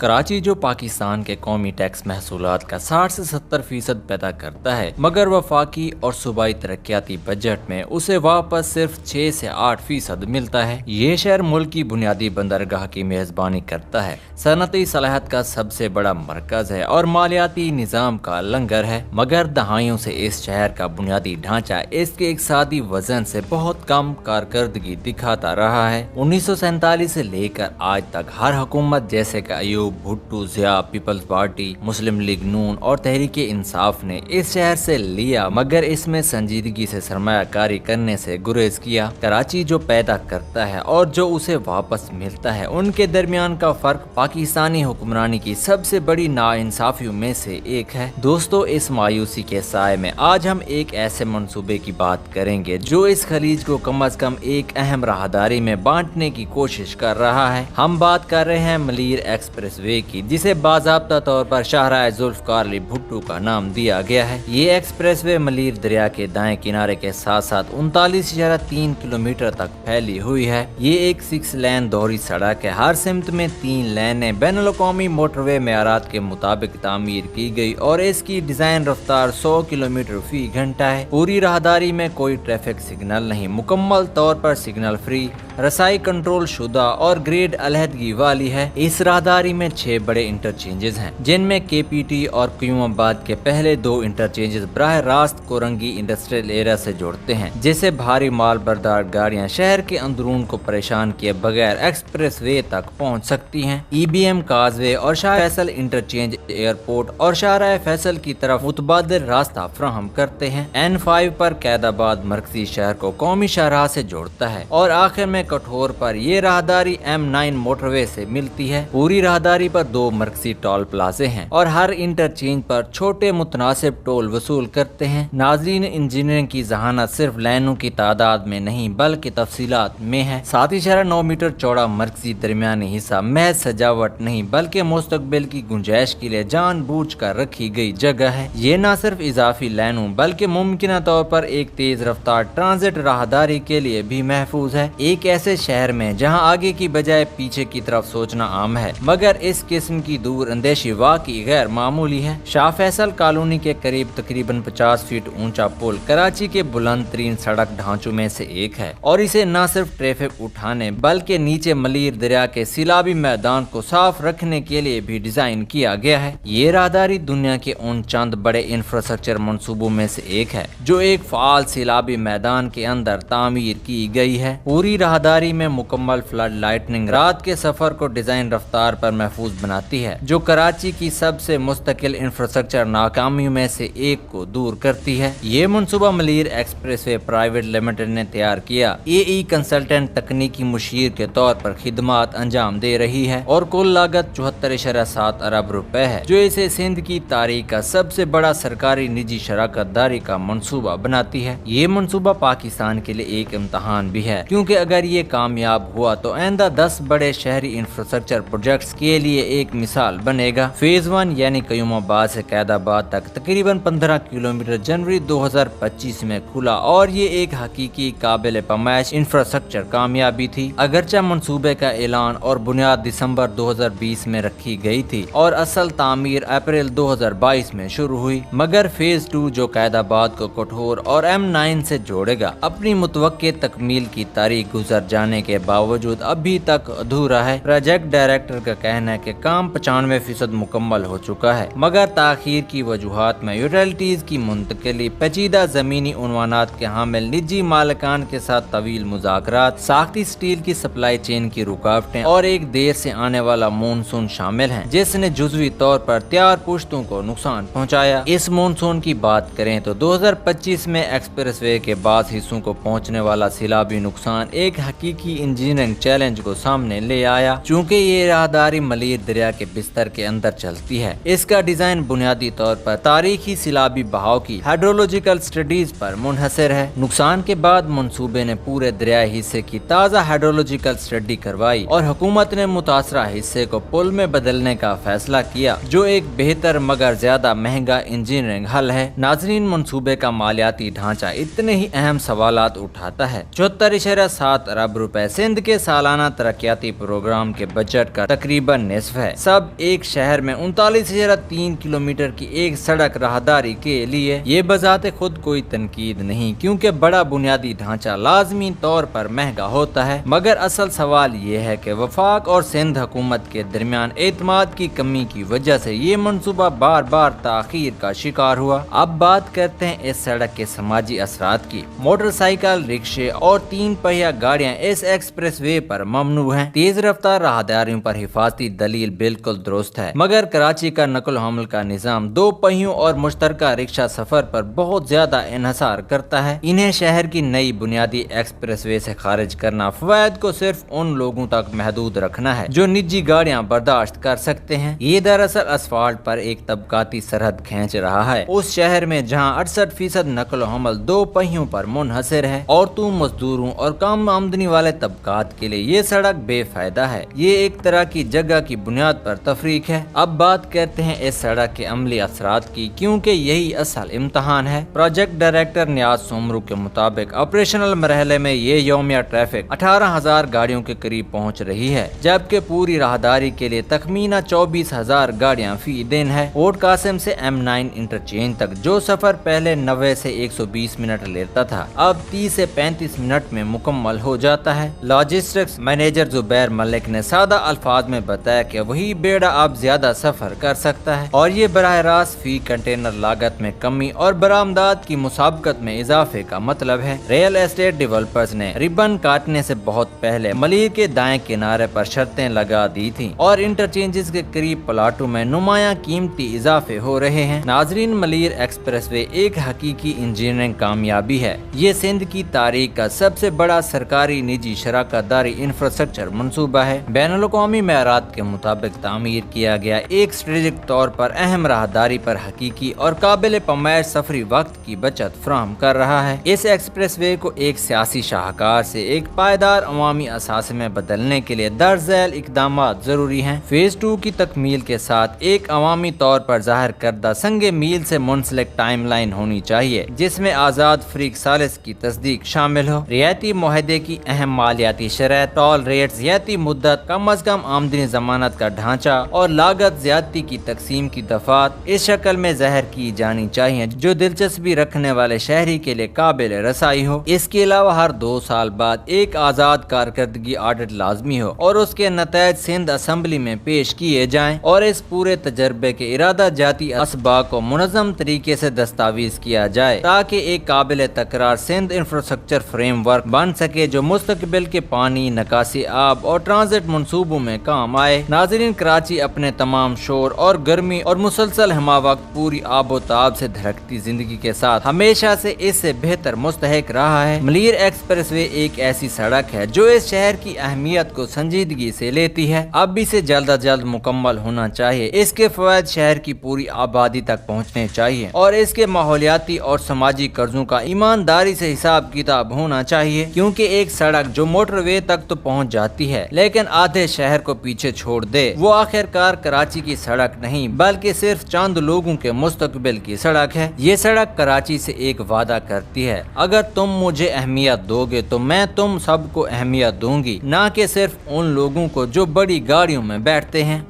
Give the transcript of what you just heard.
कराची जो पाकिस्तान के कौमी टैक्स महसूलात का 60 से 70% पैदा करता है, मगर वफाकी और सूबाई तरक्याती बजट में उसे वापस सिर्फ 6 से 8% मिलता है। ये शहर मुल्क की बुनियादी बंदरगाह की मेज़बानी करता है, सनती सलाहत का सबसे बड़ा मरकज है और मालियाती निज़ाम का लंगर है, मगर दहाइयों से इस शहर का बुनियादी ढांचा इसके इक़्तिसादी वजन से बहुत कम कारकर्दगी दिखाता रहा है। 1947 से लेकर आज तक हर हुकूमत जैसे कि अयूब, भुट्टो, ज़िया, पीपल्स पार्टी, मुस्लिम लीग नून और तहरीक इंसाफ ने इस शहर से लिया, मगर इसमें संजीदगी से सरमायाकारी करने से गुरेज किया। कराची जो पैदा करता है और जो उसे वापस मिलता है, उनके दरमियान का फर्क पाकिस्तानी हुक्मरानी की सबसे बड़ी नाइंसाफियों में से एक है। दोस्तों, इस मायूसी के साए में आज हम एक ऐसे मंसूबे की बात करेंगे जो इस खलीज को कम अज कम एक अहम राहदारी में बांटने की कोशिश कर रहा है। हम बात कर रहे हैं मलीर एक्सप्रेस वे की, जिसे बाज़ाब्ता तौर पर शाहराह जुल्फ़िकार अली भुट्टो का नाम दिया गया है। ये एक्सप्रेस वे मलीर दरिया के दाएं किनारे के साथ साथ 39.3 किलोमीटर तक फैली हुई है। ये एक 6 लेन दोहरी सड़क है। हर सिमत में 3 लेनें बैनुल-अक़वामी मोटरवे मेयारात के मुताबिक तामीर की गई और इसकी डिजाइन रफ्तार 100 किलोमीटर फी घंटा है। पूरी राहदारी में कोई ट्रैफिक सिग्नल नहीं, मुकम्मल तौर पर सिग्नल फ्री, रसाई कंट्रोल शुदा और ग्रेड अलहदगी वाली है। इस राहदारी में 6 बड़े इंटरचेंजेस हैं, जिनमें केपीटी और क्यूमाबाद के पहले 2 इंटरचेंजेस बराह रास्त कोरंगी इंडस्ट्रियल एरिया से जोड़ते हैं, जिससे भारी माल बरदार गाड़ियां शहर के अंदरून को परेशान किए बगैर एक्सप्रेस वे तक पहुंच सकती हैं। EBM काजवे और शाह फैसल इंटरचेंज एयरपोर्ट और शाहराह फैसल की तरफ मुतबादिल रास्ता फ्राहम करते हैं। N5 पर कैदाबाद मरकजी शहर को कौमी शाहराह से जोड़ता है और आखिर में कठोर पर ये राहदारी M9 मोटरवे से मिलती है। पूरी राहदारी पर 2 मरकजी टोल प्लाजे हैं और हर इंटरचेंज पर छोटे मुतनासिब टोल वसूल करते हैं। नाज़रीन, इंजीनियरिंग की जहानत सिर्फ लाइनों की तादाद में नहीं बल्कि तफसीलात में है। 7.9 मीटर चौड़ा मरकजी दरमियानी हिस्सा महज सजावट नहीं बल्कि मुस्तकबिल की गुंजाइश के लिए जानबूझ कर रखी गई जगह है। ये न सिर्फ इजाफी लाइनों बल्कि मुमकिन तौर पर एक तेज रफ्तार ट्रांजिट राहदारी के लिए भी महफूज है। एक ऐसे शहर में जहां आगे की बजाय पीछे की तरफ सोचना आम है, मगर इस किस्म की दूर अंदेशी वाकई गैर मामूली है। शाह फैसल कॉलोनी के करीब तकरीबन 50 फीट ऊंचा पुल कराची के बुलंद तरीन सड़क ढांचों में से एक है और इसे न सिर्फ ट्रैफिक उठाने बल्कि नीचे मलीर दरिया के सिलाबी मैदान को साफ रखने के लिए भी डिजाइन किया गया है। ये राहदारी दुनिया के उन चंद बड़े इंफ्रास्ट्रक्चर मंसूबों में से एक है जो एक फाल सिलाबी मैदान के अंदर तामीर की गई है। पूरी राहदारी में मुकम्मल फ्लड लाइटनिंग रात के सफर को डिजाइन रफ्तार पर महफूज बनाती है, जो कराची की सबसे मुस्तकिल इंफ्रास्ट्रक्चर नाकामियों में से एक को दूर करती है। ये मंसूबा मलीर एक्सप्रेसवे प्राइवेट लिमिटेड ने तैयार किया। AE कंसल्टेंट तकनीकी मुशीर के तौर पर खिदमात अंजाम दे रही है और कुल लागत 74.7 अरब रुपए है, जो इसे सिंध की तारीख का सबसे बड़ा सरकारी निजी शराकत दारी का मंसूबा बनाती है। ये मंसूबा पाकिस्तान के लिए एक इम्तहान भी है, क्योंकि अगर ये कामयाब हुआ तो आइंदा 10 बड़े शहरी इंफ्रास्ट्रक्चर प्रोजेक्ट्स के लिए एक मिसाल बनेगा। फेज 1 यानी क्यूमाबाद से कैदाबाद तक तकरीबन 15 किलोमीटर जनवरी 2025 में खुला और ये एक हकीकी काबिल पैमाइश इंफ्रास्ट्रक्चर कामयाबी थी। अगरचे मंसूबे का ऐलान और बुनियाद दिसंबर 2020 में रखी गई थी और असल तामीर अप्रैल 2022 में शुरू हुई, मगर फेज 2 जो कैदाबाद को कठोर और M9 से जोड़ेगा, अपनी मुतवक्के तकमील की तारीख गुजर जाने के बावजूद अभी तक अधूरा है। प्रोजेक्ट डायरेक्टर का कहना है कि काम 95% मुकम्मल हो चुका है, मगर ताखीर की वजूहात में यूटिलिटीज की मुंतकिली, पेचीदा जमीनी उन्वानात के हामिल निजी मालिकान के साथ तवील मुज़ाकरात, साख्ती स्टील की सप्लाई चेन की रुकावटें और एक देर से आने वाला मानसून शामिल हैं, जिसने जुज़वी तौर पर तैयार पुश्तों को नुकसान पहुँचाया। इस मानसून की बात करें तो 2025 में एक्सप्रेस वे के बाद हिस्सों को पहुँचने वाला सिलाबी नुकसान एक हकीकी इंजीनियरिंग चैलेंज को सामने ले आया। चूँकि ये राहदारी मलीर दरिया के बिस्तर के अंदर चलती है, इसका डिजाइन बुनियादी तौर पर तारीखी सिलाबी बहाव की हाइड्रोलॉजिकल स्टडीज पर मुनहसर है। नुकसान के बाद मंसूबे ने पूरे दरियाई हिस्से की ताज़ा हाइड्रोलॉजिकल स्टडी करवाई और हुकूमत ने मुतासरा हिस्से को पुल में बदलने का फैसला किया, जो एक बेहतर मगर ज्यादा महंगा इंजीनियरिंग हल है। नाजरीन, मंसूबे का मालियाती ढांचा इतने ही अहम सवालात उठाता है। 74.7 अरब अरब रुपए सिंध के सालाना तरक्याती प्रोग्राम के बजट का तकरीबन निस्फ है। सब एक शहर में 39,3 किलोमीटर की एक सड़क राहदारी के लिए ये बजाते खुद कोई तनकीद नहीं, क्योंकि बड़ा बुनियादी ढांचा लाजमी तौर पर महंगा होता है। मगर असल सवाल ये है कि वफाक और सिंध हुकूमत के दरमियान एतमाद की कमी की वजह से ये मंसूबा बार बार ताखीर का शिकार हुआ। अब बात करते हैं इस सड़क के समाजी असरात की। मोटरसाइकिल, रिक्शे और 3 पहिया गाड़ियां इस एक्सप्रेस वे पर ममनू हैं। तेज रफ्तार राहदारियों पर हिफाजती दलील बिल्कुल दुरुस्त है, मगर कराची का नकल हमल का निजाम 2 पहियों और मुश्तरका रिक्शा सफर पर बहुत ज्यादा इन्हसार करता है। इन्हें शहर की नई बुनियादी एक्सप्रेस वे से खारिज करना, फवायद को सिर्फ उन लोगों तक महदूद रखना है जो निजी गाड़ियां बर्दाश्त कर सकते हैं। ये दरअसल असफाल्ट पर एक तबकाती सरहद खींच रहा है। उस शहर में जहां 68% नकल हमल 2 पहियों पर मुनहसर है, औरतों, मजदूरों और कम आमदनी वाले तबकात के लिए ये सड़क बेफायदा है। ये एक तरह की जगह की बुनियाद पर तफरीक है। अब बात करते हैं इस सड़क के अमली असरात की, क्योंकि यही असल इम्तहान है। प्रोजेक्ट डायरेक्टर नियाज सोमरू के मुताबिक ऑपरेशनल मरहले में ये यौमिया ट्रैफिक 18,000 गाड़ियों के करीब पहुँच रही है, जबकि पूरी राहदारी के लिए तखमीना 24,000 गाड़ियाँ फी दिन है। पोर्ट कासिम से M9 इंटरचेंज तक जो सफर पहले 90 से 120 मिनट लेता था, अब 30 से 35 मिनट में मुकम्मल हो जाता है। लॉजिस्टिक्स मैनेजर जुबैर मलिक ने सादा अल्फाज में बताया कि वही बेड़ा अब ज्यादा सफर कर सकता है और ये बराह रास्त फी कंटेनर लागत में कमी और बरामदात की मुसाबकत में इजाफे का मतलब है। रियल एस्टेट डेवलपर्स ने रिबन काटने से बहुत पहले मलिर के दाएं किनारे पर शर्तें लगा दी थी और इंटरचेंजेस के करीब प्लाटों में नुमाया कीमती इजाफे हो रहे हैं। नाजरीन, मलिर एक्सप्रेसवे एक हकीकी इंजीनियरिंग कामयाबी है। ये सिंध की तारीख का सबसे बड़ा सरकारी निजी शराकतदारी इंफ्रास्ट्रक्चर मंसूबा है। बैनुल-अक़वामी मेयारात के मुताबिक तामीर किया गया एक स्ट्रेटेजिक तौर पर अहम राहदारी पर हकीकी और काबिल पमायर सफरी वक्त की बचत फराहम कर रहा है। इस एक्सप्रेस वे को एक सियासी शाहकार से एक पायदार अवामी असासे में बदलने के लिए दर्ज झैल इकदाम जरूरी हैं। फेज 2 की तकमील के साथ एक अवामी तौर पर जाहिर करदा संगे मील से मुंसलिक टाइमलाइन होनी चाहिए, जिसमें आजाद फरीक सालिस की तस्दीक शामिल हो। रियायती मुआहदे की अहम मालियाती शरह, टॉल रेट्स, ज़ियादती मुद्दत, कम अज कम आमदनी जमानत का ढांचा और लागत ज़्यादती की तकसीम की दफात इस शक्ल में ज़ाहिर की जानी चाहिए जो दिलचस्पी रखने वाले शहरी के लिए काबिल रसाई हो। इसके अलावा हर 2 साल बाद एक आज़ाद कारकर्दगी ऑडिट लाजमी हो और उसके नतायज सिंध असम्बली में पेश किए जाएं और इस पूरे तजर्बे के इरादा जाती असबाब को मुनज़्ज़म तरीके से दस्तावेज किया जाए, ताकि एक काबिल तकरार सिंध इंफ्रास्ट्रक्चर फ्रेमवर्क बन सके जो मुस्तकबिल के पानी, नकासी आब और ट्रांजिट मंसूबों में काम आए। नाज़रीन, कराची अपने तमाम शोर और गर्मी और मुसलसल हमावक्त पूरी आबोताब से धड़कती जिंदगी के साथ हमेशा से इससे बेहतर मुस्तहिक रहा है। मलिर एक्सप्रेसवे एक ऐसी सड़क है जो इस शहर की अहमियत को संजीदगी से लेती है। अब इसे जल्द अज जल्द मुकम्मल होना चाहिए। इसके फवायद शहर की पूरी आबादी तक पहुँचने चाहिए और इसके माहौलियाती और समाजी कर्जों का ईमानदारी से हिसाब किताब होना चाहिए, क्योंकि एक सड़क जो मोटरवे तक तो पहुंच जाती है लेकिन आधे शहर को पीछे छोड़ दे, वो आखिरकार कराची की सड़क नहीं बल्कि सिर्फ चंद लोगों के मुस्तकबिल की सड़क है। ये सड़क कराची से एक वादा करती है, अगर तुम मुझे अहमियत दोगे तो मैं तुम सबको अहमियत दूंगी, ना कि सिर्फ उन लोगों को जो बड़ी गाड़ियों में बैठते हैं।